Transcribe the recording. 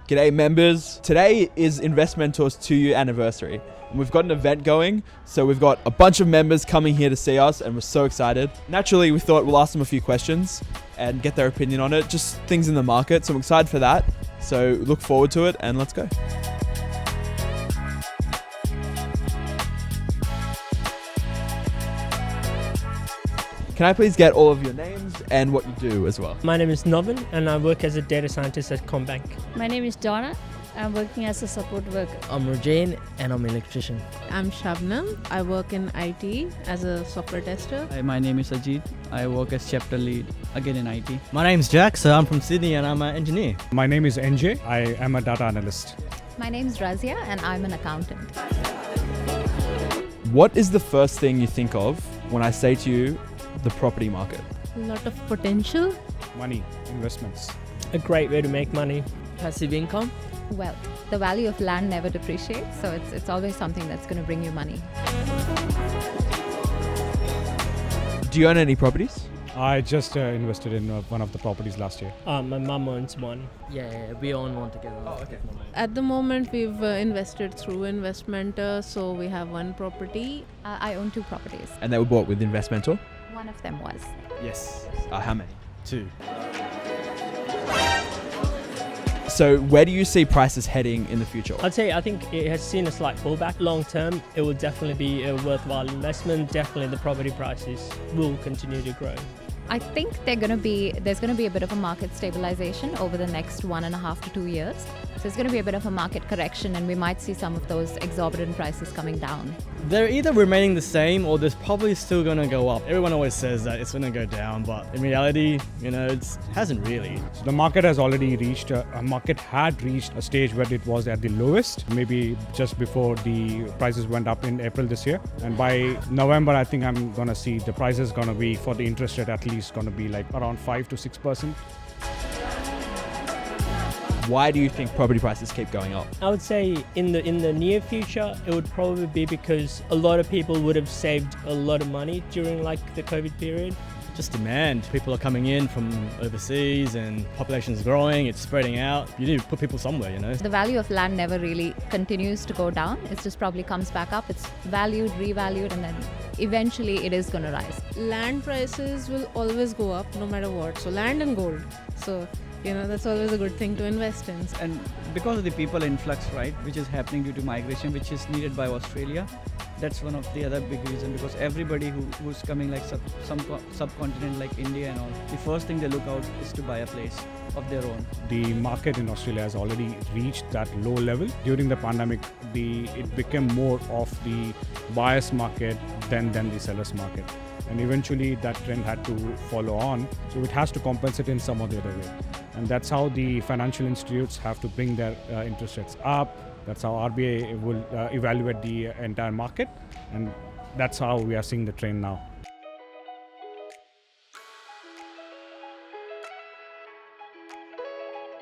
G'day members. Today is Investmentor's 2-year anniversary. And we've got an event going, so we've got a bunch of members coming here to see us and we're so excited. Naturally, we thought we'll ask them a few questions and get their opinion on it, just things in the market. So I'm excited for that. So look forward to it and let's go. Can I please get all of your names and what you do as well? My name is Novin and I work as a data scientist at Combank. My name is Donna. I'm working as a support worker. I'm Rajane and I'm an electrician. I'm Shabnam. I work in IT as a software tester. Hi, my name is Ajit. I work as chapter lead, again in IT. My name's Jack, so I'm from Sydney and I'm an engineer. My name is NJ. I am a data analyst. My name is Razia and I'm an accountant. What is the first thing you think of when I say to you, the property market? A lot of potential. Money, investments. A great way to make money. Passive income. Well, the value of land never depreciates, so it's always something that's going to bring you money. Do you own any properties? I just invested in one of the properties last year. My mum owns one. Yeah, we own one together. Oh, okay. At the moment, we've invested through Investmentor, so we have one property. I own 2 properties. And they were bought with Investmentor? One of them was. Yes. How many? 2. So where do you see prices heading in the future? I think it has seen a slight pullback. Long term, it will definitely be a worthwhile investment. Definitely the property prices will continue to grow. I think there's going to be a bit of a market stabilization over the next 1.5 to 2 years. So there's going to be a bit of a market correction and we might see some of those exorbitant prices coming down. They're either remaining the same or there's probably still going to go up. Everyone always says that it's going to go down, but in reality, it hasn't really. So the market has already reached, had reached a stage where it was at the lowest, maybe just before the prices went up in April this year. And by November, I think I'm going to see the prices going to be, for the interest rate at least, going to be like around 5 to 6%. Why do you think property prices keep going up? I would say in the near future, it would probably be because a lot of people would have saved a lot of money during the COVID period. Just demand. People are coming in from overseas and population is growing, it's spreading out. You need to put people somewhere, The value of land never really continues to go down. It just probably comes back up. It's valued, revalued, and then eventually it is going to rise. Land prices will always go up no matter what. So land and gold. So, that's always a good thing to invest in. And because of the people influx, right, which is happening due to migration, which is needed by Australia, that's one of the other big reasons, because everybody who's coming some subcontinent like India and all, the first thing they look out is to buy a place of their own. The market in Australia has already reached that low level. During the pandemic, it became more of the buyer's market than the seller's market. And eventually that trend had to follow on. So it has to compensate in some or the other way. And that's how the financial institutes have to bring their interest rates up. That's how RBI will evaluate the entire market. And that's how we are seeing the trend now.